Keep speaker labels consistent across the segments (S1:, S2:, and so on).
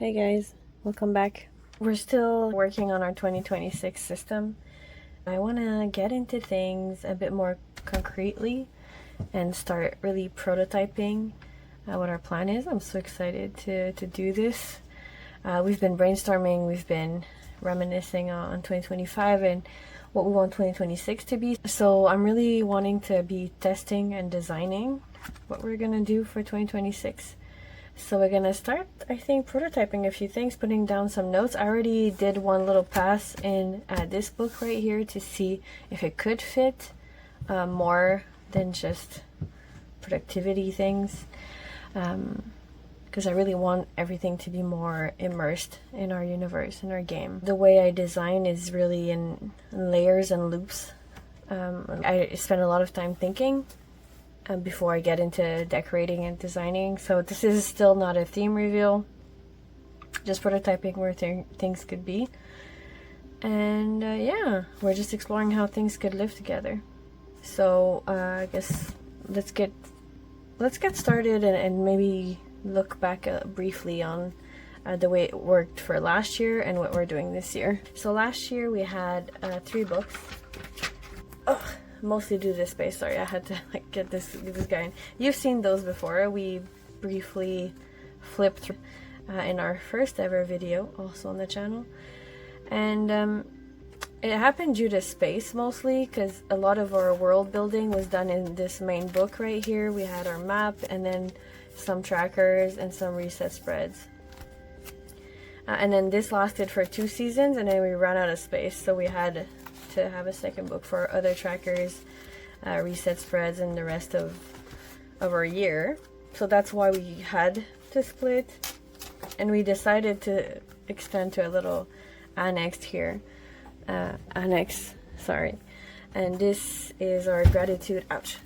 S1: Hey guys, welcome back. We're still working on our 2026 system. I want to get into things a bit more concretely and start really prototyping what our plan is. I'm so excited to do this. We've been brainstorming, we've been reminiscing on 2025 and what we want 2026 to be. So I'm really wanting to be testing and designing what we're gonna do for 2026. So we're gonna start, I think, prototyping a few things, putting down some notes. I already did one little pass in this book right here to see if it could fit more than just productivity things, because I really want everything to be more immersed in our universe, in our game. The way I design is really in layers and loops. I spend a lot of time thinking before I get into decorating and designing. So this is still not a theme reveal, just prototyping where things could be. And yeah, we're just exploring how things could live together. So I guess let's get started and maybe look back briefly on the way it worked for last year and what we're doing this year. So last year we had 3 books. Mostly due to this space. Sorry, I had to get this guy in. You've seen those before. We briefly flipped through in our first ever video, also on the channel, and it happened due to space mostly, because a lot of our world building was done in this main book right here. We had our map and then some trackers and some reset spreads, and then this lasted for 2 seasons, and then we ran out of space, so we had to have a second book for other trackers, reset spreads, and the rest of our year. So that's why we had to split, and we decided to extend to a little annex here. Sorry. And this is our gratitude. Ouch.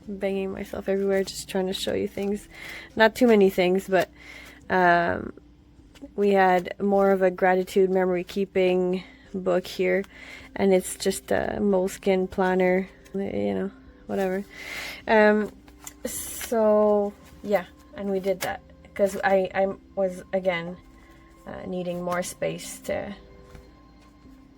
S1: Banging myself everywhere, just trying to show you things. Not too many things, but we had more of a gratitude memory keeping book here, and it's just a moleskin planner, whatever. So yeah, and we did that because I was again needing more space to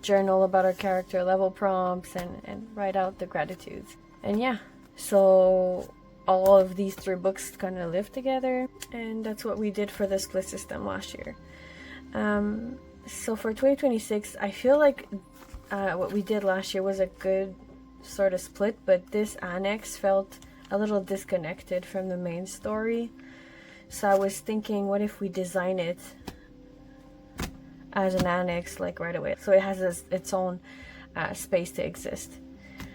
S1: journal about our character, level prompts, and write out the gratitudes. And yeah, so all of these 3 books kind of live together, and that's what we did for the split system last year. So for 2026, I feel like what we did last year was a good sort of split, but this annex felt a little disconnected from the main story. So I was thinking, what if we design it as an annex like right away, so it has its own space to exist,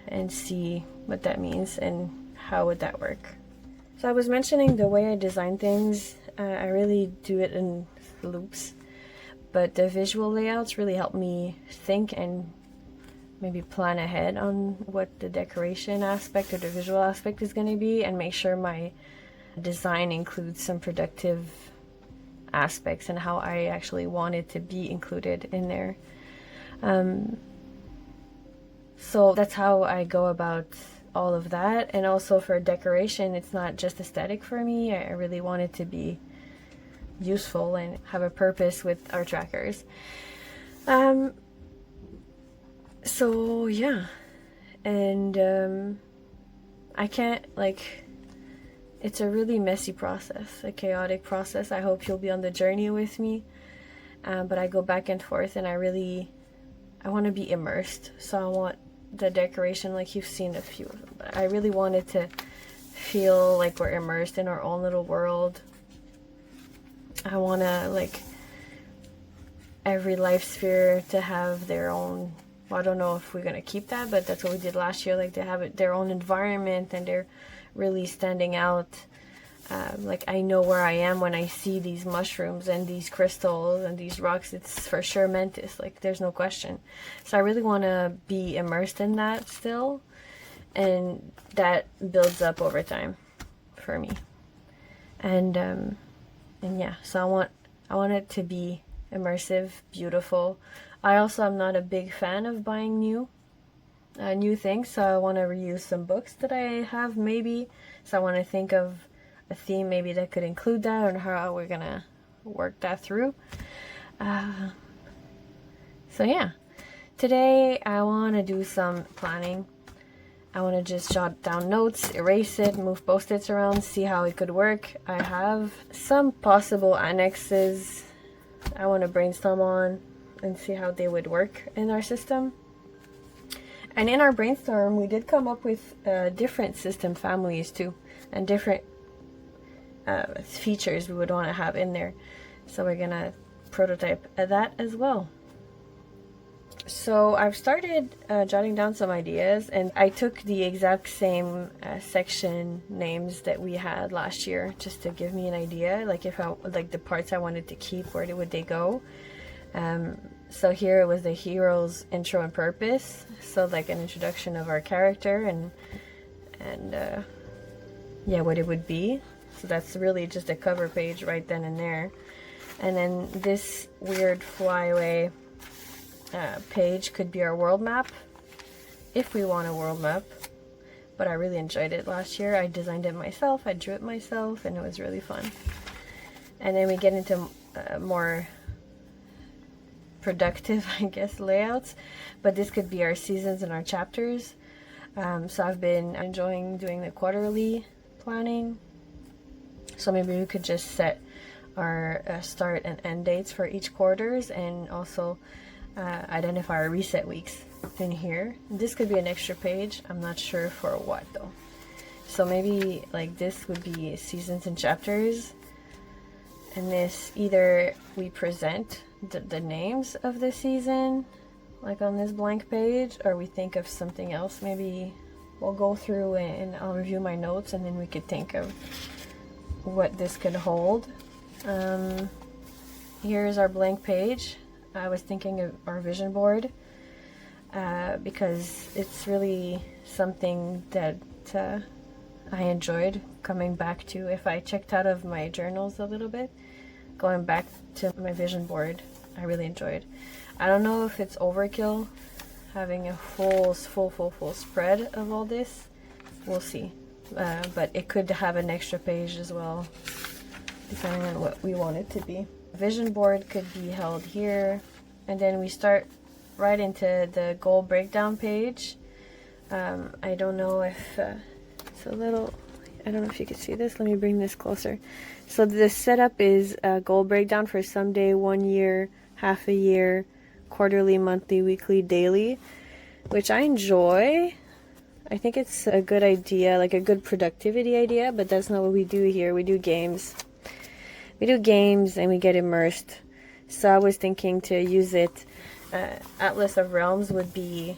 S1: and see what that means and how would that work. So I was mentioning the way I design things, I really do it in loops. But the visual layouts really help me think and maybe plan ahead on what the decoration aspect or the visual aspect is going to be, and make sure my design includes some productive aspects and how I actually want it to be included in there. So that's how I go about all of that. And also for decoration, it's not just aesthetic for me. I really want it to be useful and have a purpose with our trackers. So yeah, and I can't, it's a really messy process, a chaotic process. I hope you'll be on the journey with me, but I go back and forth, and I want to be immersed. So I want the decoration, like you've seen a few of them, but I really want it to feel like we're immersed in our own little world. I want to, every life sphere to have their own, well, I don't know if we're going to keep that, but that's what we did last year, to have their own environment, and they're really standing out. I know where I am when I see these mushrooms and these crystals and these rocks. It's for sure Mantis, there's no question. So I really want to be immersed in that still, and that builds up over time for me. And yeah, so I want it to be immersive, beautiful. I also am not a big fan of buying new things, so I want to reuse some books that I have maybe. So I want to think of a theme maybe that could include that, or how we're gonna work that through. So yeah, today I want to do some planning. I want to just jot down notes, erase it, move post-its around, see how it could work. I have some possible annexes I want to brainstorm on and see how they would work in our system. And in our brainstorm, we did come up with different system families too, and different features we would want to have in there. So we're gonna prototype that as well. So I've started jotting down some ideas, and I took the exact same section names that we had last year just to give me an idea, like if I like the parts I wanted to keep, where would they go. So here it was the hero's intro and purpose, so like an introduction of our character and yeah, what it would be. So that's really just a cover page right then and there. And then this weird flyaway page could be our world map, if we want a world map. But I really enjoyed it last year. I designed it myself, I drew it myself, and it was really fun. And then we get into more productive, I guess, layouts. But this could be our seasons and our chapters. So I've been enjoying doing the quarterly planning. So maybe we could just set our start and end dates for each quarters, and also identify our reset weeks in here. This could be an extra page. I'm not sure for what though. So maybe like this would be seasons and chapters, and this either we present the names of the season like on this blank page, or we think of something else. Maybe we'll go through and I'll review my notes, and then we could think of what this could hold. Here's our blank page. I was thinking of our vision board because it's really something that I enjoyed coming back to. If I checked out of my journals a little bit, going back to my vision board, I really enjoyed. I don't know if it's overkill having a full spread of all this. We'll see. But it could have an extra page as well, depending on what we want it to be. Vision board could be held here, and then we start right into the goal breakdown page. I don't know if it's a little, I don't know if you can see this. Let me bring this closer. So the setup is a goal breakdown for someday, 1 year, half a year, quarterly, monthly, weekly, daily, which I enjoy. I think it's a good idea, like a good productivity idea, but that's not what we do here. We do games. We do games and we get immersed. So I was thinking to use it. Atlas of Realms would be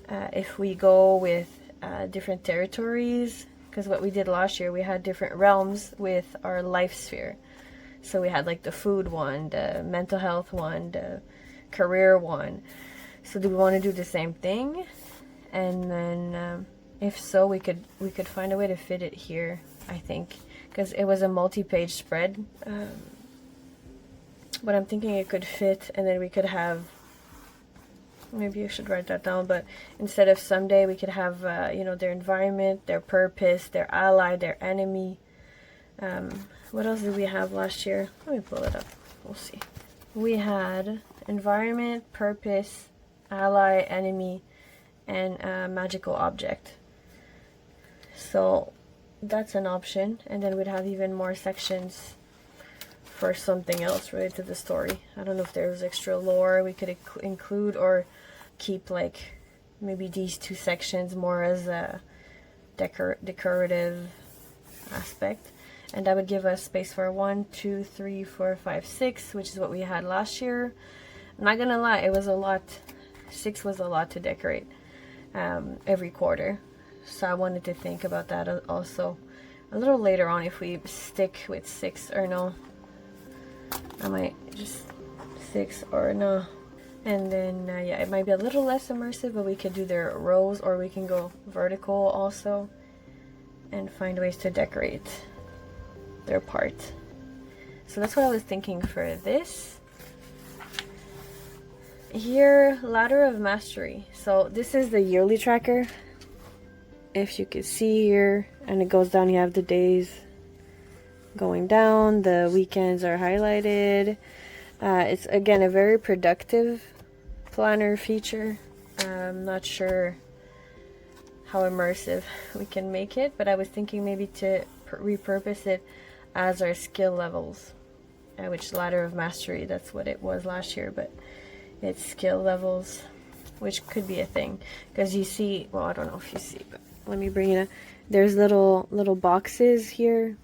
S1: if we go with different territories, because what we did last year, we had different realms with our life sphere. So we had like the food one, the mental health one, the career one. So do we want to do the same thing? And then if so, we could find a way to fit it here, I think, because it was a multi-page spread. But I'm thinking it could fit, and then we could have, maybe you should write that down, but instead of someday, we could have you know, their environment, their purpose, their ally, their enemy. What else did we have last year? Let me pull it up. We'll see. We had environment, purpose, ally, enemy, and a magical object. So that's an option, and then we'd have even more sections for something else related to the story. I don't know if there's extra lore we could include, or keep like maybe these two sections more as a decorative aspect. And that would give us space for 1, 2, 3, 4, 5, 6, which is what we had last year. I'm not gonna lie, it was a lot. 6 was a lot to decorate every quarter. So I wanted to think about that also a little later on, if we stick with 6 or no. I might just 6 or no. And then yeah, it might be a little less immersive, but we could do their rows, or we can go vertical also and find ways to decorate their part. So that's what I was thinking for this. Here, Ladder of Mastery. So this is the yearly tracker, if you can see here, and it goes down. You have the days, going down. The weekends are highlighted. It's again a very productive planner feature. I'm not sure how immersive we can make it, but I was thinking maybe to repurpose it as our skill levels, which ladder of mastery, that's what it was last year, but it's skill levels, which could be a thing. Because you see, well, I don't know if you see, but let me bring it up. There's little boxes here.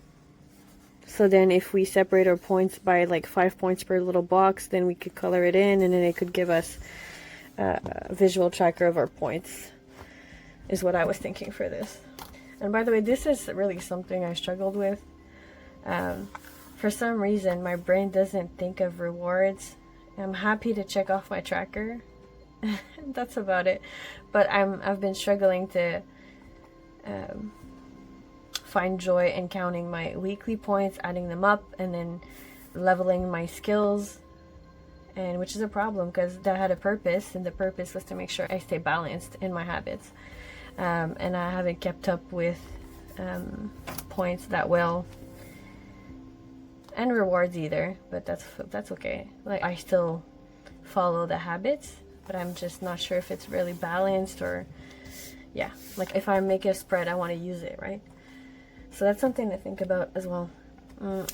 S1: So then if we separate our points by like 5 points per little box, then we could color it in, and then it could give us a visual tracker of our points, is what I was thinking for this. And by the way, this is really something I struggled with. For some reason, my brain doesn't think of rewards. I'm happy to check off my tracker. That's about it. But I've been struggling to find joy in counting my weekly points, adding them up, and then leveling my skills, and which is a problem because that had a purpose, and the purpose was to make sure I stay balanced in my habits. And I haven't kept up with points that well, and rewards either, but that's okay. Like, I still follow the habits, but I'm just not sure if it's really balanced, or yeah, like if I make a spread, I want to use it, right? So that's something to think about as well.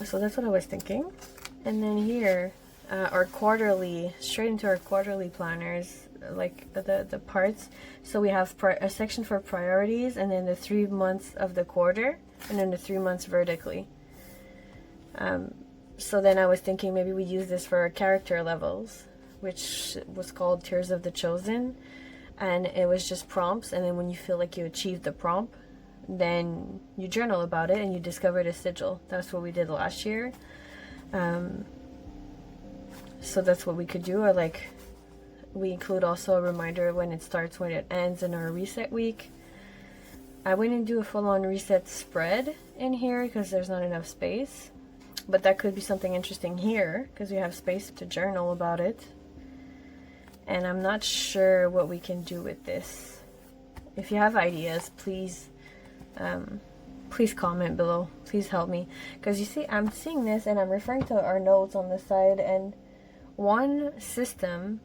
S1: So that's what I was thinking. And then here, our quarterly, straight into our quarterly planners, like the parts. So we have a section for priorities, and then the 3 months of the quarter, and then the 3 months vertically. So then I was thinking maybe we use this for our character levels, which was called Tears of the Chosen. And it was just prompts, and then when you feel like you achieved the prompt, then you journal about it and you discovered a sigil. That's what we did last year. So that's what we could do. Or like, we include also a reminder when it starts, when it ends, in our reset week. I wouldn't do a full-on reset spread in here because there's not enough space, but that could be something interesting here because we have space to journal about it. And I'm not sure what we can do with this. If you have ideas, please comment below. Please help me, because you see, I'm seeing this and I'm referring to our notes on the side, and one system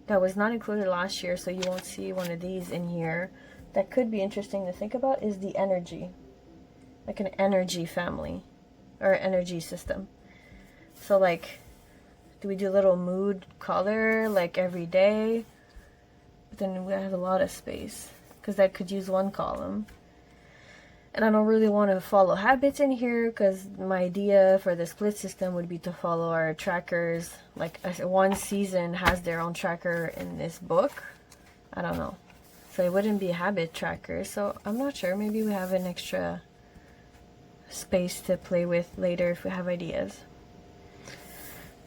S1: that was not included last year, so you won't see one of these in here, that could be interesting to think about, is the energy, like an energy family or energy system. So like, do we do a little mood color like every day? But then we have a lot of space because that could use one column. And I don't really want to follow habits in here because my idea for the split system would be to follow our trackers. Like, one season has their own tracker in this book. I don't know. So it wouldn't be a habit tracker. So I'm not sure. Maybe we have an extra space to play with later if we have ideas.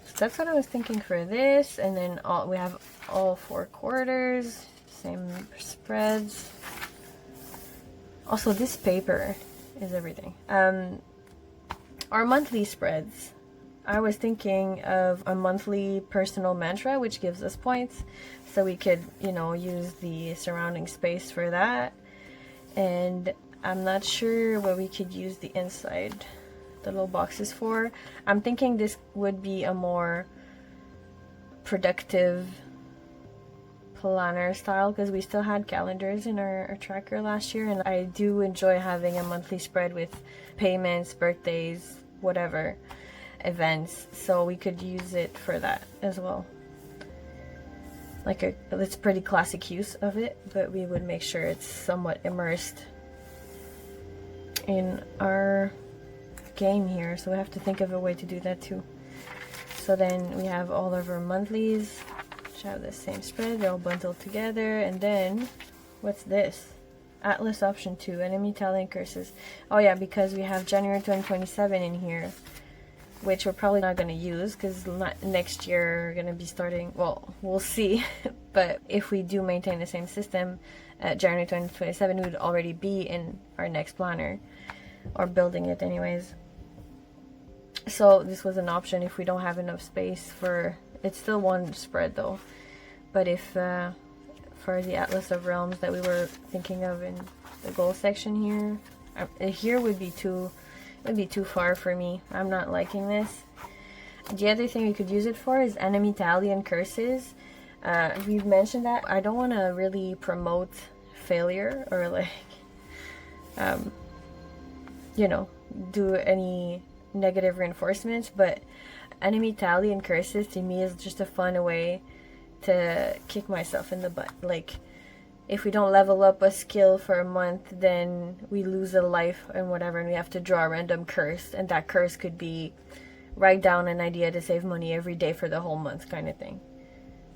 S1: So that's what I was thinking for this. And then we have all 4 quarters, same spreads. Also, this paper is everything. Our monthly spreads. I was thinking of a monthly personal mantra, which gives us points. So we could, use the surrounding space for that. And I'm not sure what we could use the inside, the little boxes for. I'm thinking this would be a more productive planner style because we still had calendars in our tracker last year, and I do enjoy having a monthly spread with payments, birthdays, whatever events, so we could use it for that as well. Like, it's pretty classic use of it, but we would make sure it's somewhat immersed in our game here, so we have to think of a way to do that too. So then we have all of our monthlies have the same spread, they're all bundled together. And then what's this? Atlas option 2, enemy talent curses. Oh yeah, because we have January 2027 in here, which we're probably not going to use because next year we're going to be starting, well, we'll see. But if we do maintain the same system, January 2027 would already be in our next planner, or building it anyways. So this was an option if we don't have enough space for, it's still one spread though, but if for the Atlas of Realms that we were thinking of in the goal section here, here would be 2 It'd be too far for me. I'm not liking this. The other thing we could use it for is enemy tally and curses. We've mentioned that. I don't want to really promote failure or like, you know, do any negative reinforcements, but enemy tally and curses to me is just a fun way to kick myself in the butt. Like, if we don't level up a skill for a month, then we lose a life and whatever, and we have to draw a random curse, and that curse could be write down an idea to save money every day for the whole month kind of thing.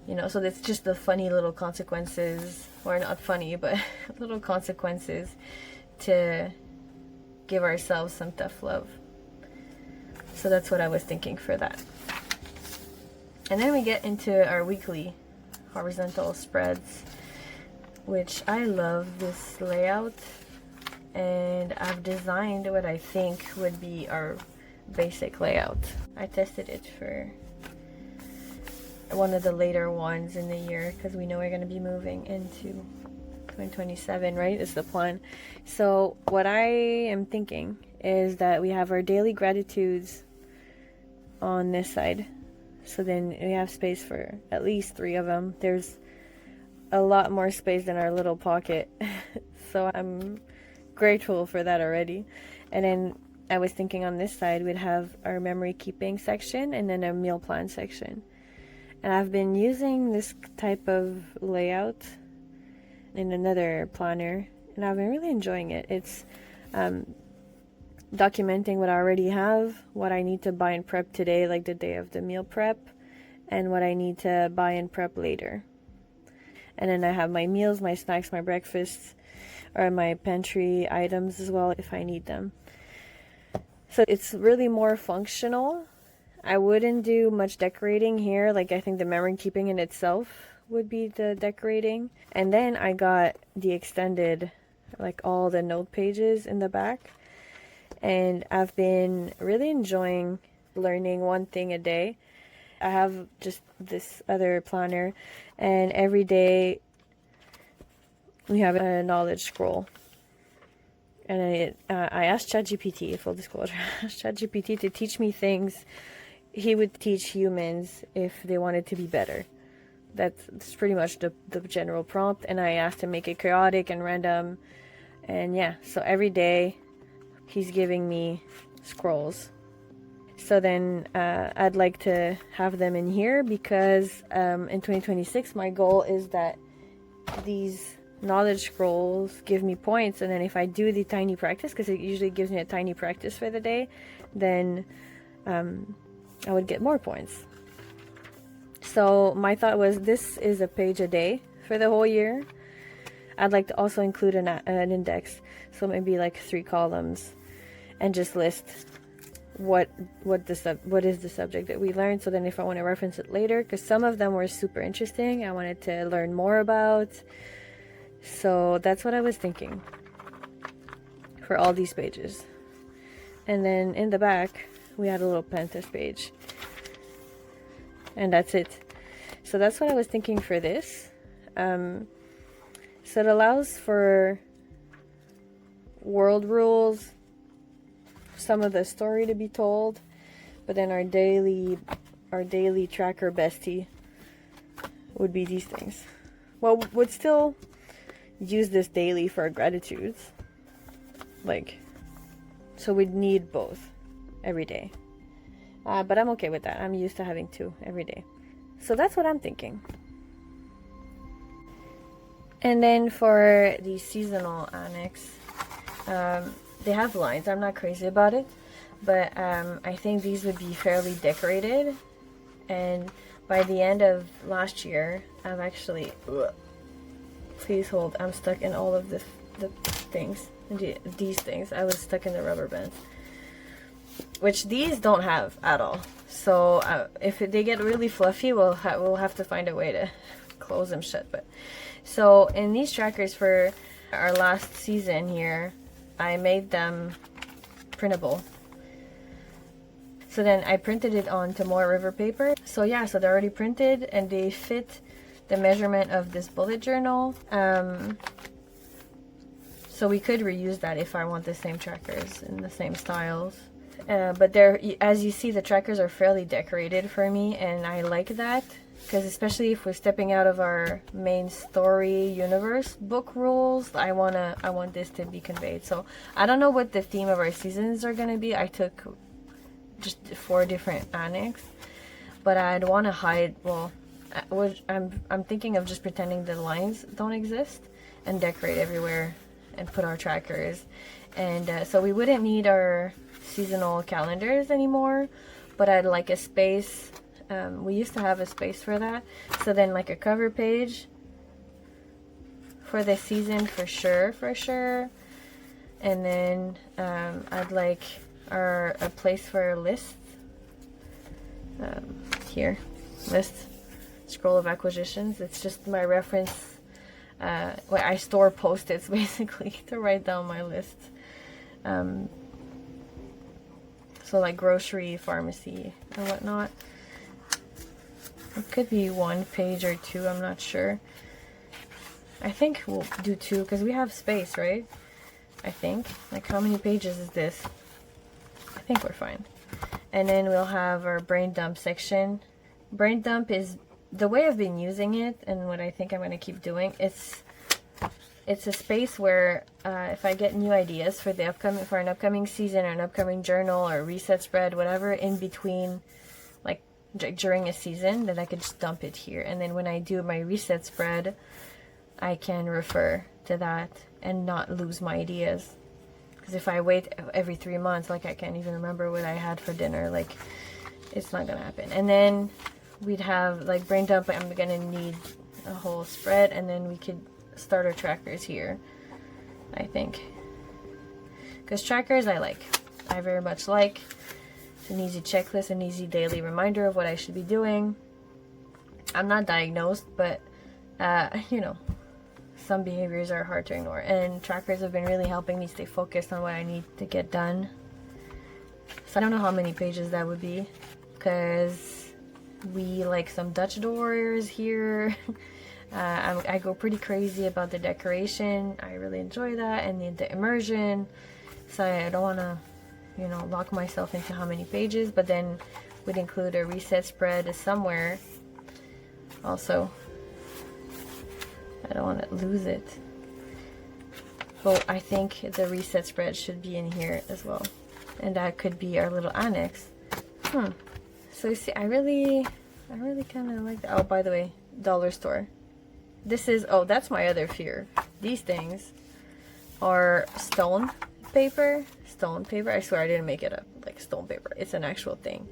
S1: You know, so it's just the funny little consequences, or not funny, but little consequences to give ourselves some tough love. So that's what I was thinking for that. And then we get into our weekly horizontal spreads, which I love this layout, and I've designed what I think would be our basic layout. I tested it for one of the later ones in the year because we know we're going to be moving into 2027, right? Is the plan. So what I am thinking is that we have our daily gratitudes on this side, so then we have space for at least 3 of them. There's a lot more space than our little pocket, so I'm grateful for that already. And then I was thinking on this side we'd have our memory keeping section and then a meal plan section. And I've been using this type of layout in another planner, and I've been really enjoying it. It's documenting what I already have, what I need to buy and prep today, like the day of the meal prep, and what I need to buy and prep later. And then I have my meals, my snacks, my breakfasts, or my pantry items as well if I need them. So it's really more functional. I wouldn't do much decorating here. Like, I think the memory keeping in itself would be the decorating. And then I got the extended, like all the note pages in the back. And I've been really enjoying learning one thing a day. I have just this other planner, and every day we have a knowledge scroll. And I asked ChatGPT, full disclosure, I asked ChatGPT to teach me things he would teach humans if they wanted to be better. That's pretty much the general prompt. And I asked him to make it chaotic and random. And yeah, so every day he's giving me scrolls. So then I'd like to have them in here because in 2026 my goal is that these knowledge scrolls give me points, and then if I do the tiny practice, because it usually gives me a tiny practice for the day, then I would get more points. So my thought was, this is a page a day for the whole year. I'd like to also include an index, so maybe like 3 columns, and just list what is the subject that we learned. So then if I want to reference it later, because some of them were super interesting, I wanted to learn more about. So that's what I was thinking for all these pages. And then in the back we had a little pen test page, and that's it. So that's what I was thinking for this. So it allows for world rules, some of the story to be told, but then our daily tracker bestie would be these things. Well, would still use this daily for our gratitudes, like, so we'd need both every day, but I'm okay with that. I'm used to having 2 every day. So that's what I'm thinking. And then for the seasonal annex, they have lines. I'm not crazy about it, but I think these would be fairly decorated. And by the end of last year, I've actually, please hold, I'm stuck in all of the things, these things. I was stuck in the rubber bands, which these don't have at all. So if they get really fluffy, we'll have to find a way to close them shut. But so in these trackers for our last season here, I made them printable. So then I printed it onto more river paper. So yeah, so they're already printed and they fit the measurement of this bullet journal. So So we could reuse that if I want the same trackers in the same styles. But they're, as you see, the trackers are fairly decorated for me, and I like that, because especially if we're stepping out of our main story universe book rules, I want this to be conveyed. So I don't know what the theme of our seasons are gonna be. I took just 4 different annex, but I'd want to hide, well, I'm thinking of just pretending the lines don't exist and decorate everywhere and put our trackers. And so we wouldn't need our seasonal calendars anymore, but I'd like a space. We used to have a space for that, so then like a cover page for the season for sure. And then I'd like a place for lists. Here, list, scroll of acquisitions. It's just my reference. I store post-its basically to write down my list. So like grocery, pharmacy, and whatnot. It could be 1 page or 2, I'm not sure. I think we'll do 2 because we have space, right? I think. Like, how many pages is this? I think we're fine. And then we'll have our brain dump section. Brain dump is the way I've been using it, and what I think I'm going to keep doing. It's a space where if I get new ideas for an upcoming season or an upcoming journal or reset spread, whatever, in between, like during a season, then I could just dump it here. And then when I do my reset spread, I can refer to that and not lose my ideas. Because if I wait every 3 months, like I can't even remember what I had for dinner, like it's not gonna happen. And then we'd have like brain dump. I'm gonna need a whole spread, and then we could start our trackers here, I think. Because trackers I very much like. It's an easy checklist, an easy daily reminder of what I should be doing. I'm not diagnosed, but you know, some behaviors are hard to ignore, and trackers have been really helping me stay focused on what I need to get done. So I don't know how many pages that would be, because we like some Dutch doors here. I go pretty crazy about the decoration. I really enjoy that, and the immersion. So I don't want to, you know, lock myself into how many pages, but then we'd include a reset spread somewhere also. I don't want to lose it. But I think the reset spread should be in here as well. And that could be our little annex. So you see, I really kind of like that. Oh, by the way, dollar store. This is, oh, that's my other fear. These things are stone paper. Stone paper. I swear I didn't make it up. Like stone paper. It's an actual thing.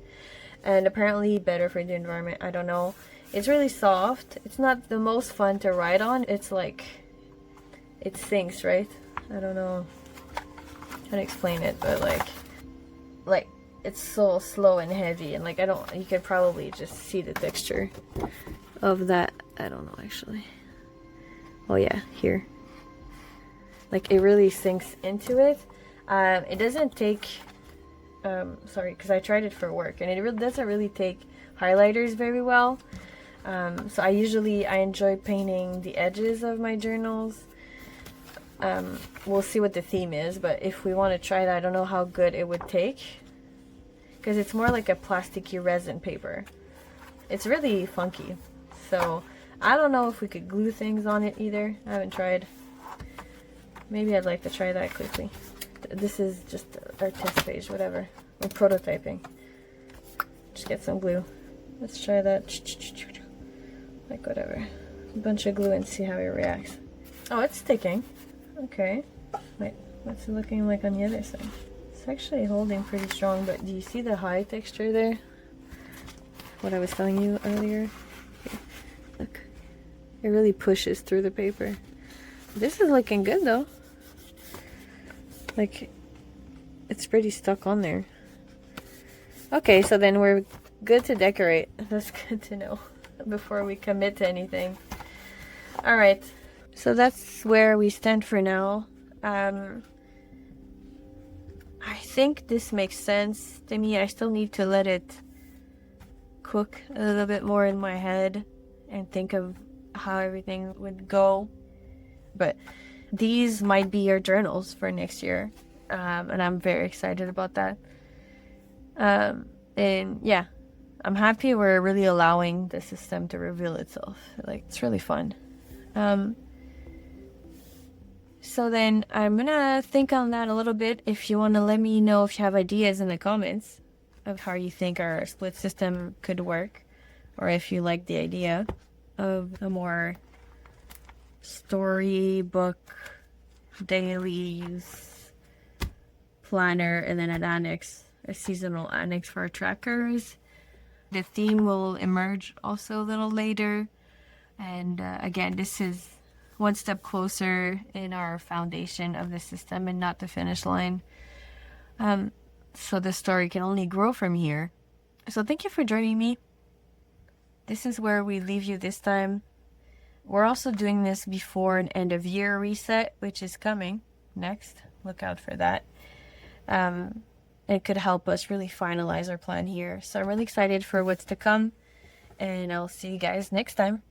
S1: And apparently better for the environment. I don't know. It's really soft. It's not the most fun to write on. It's like, it sinks, right? I don't know how to explain it, but like it's so slow and heavy, and like you could probably just see the texture of that. I don't know actually. Oh yeah, here. Like it really sinks into it. It doesn't take, sorry, because I tried it for work, and it doesn't really take highlighters very well. So I enjoy painting the edges of my journals. We'll see what the theme is, but if we want to try that, I don't know how good it would take, because it's more like a plasticky resin paper. It's really funky, so I don't know if we could glue things on it either. I haven't tried. Maybe I'd like to try that quickly. This is just our test page, whatever. We're prototyping. Just get some glue. Let's try that. Like whatever. A bunch of glue and see how it reacts. Oh, it's sticking. Okay. Wait, what's it looking like on the other side? It's actually holding pretty strong, but do you see the high texture there? What I was telling you earlier? Here, look. It really pushes through the paper. This is looking good though. Like, it's pretty stuck on there. Okay, so then we're good to decorate. That's good to know before we commit to anything. Alright, so that's where we stand for now. I think this makes sense to me. I still need to let it cook a little bit more in my head and think of how everything would go. But these might be your journals for next year. And I'm very excited about that. And yeah, I'm happy we're really allowing the system to reveal itself. Like, it's really fun. So then I'm gonna think on that a little bit. If you want to let me know if you have ideas in the comments of how you think our split system could work, or if you like the idea of a more storybook daily use planner, and then an annex, a seasonal annex for our trackers. The theme will emerge also a little later. And again, this is one step closer in our foundation of the system and not the finish line. So the story can only grow from here. So thank you for joining me. This is where we leave you this time. We're also doing this before an end of year reset, which is coming next. Look out for that. It could help us really finalize our plan here. So I'm really excited for what's to come, and I'll see you guys next time.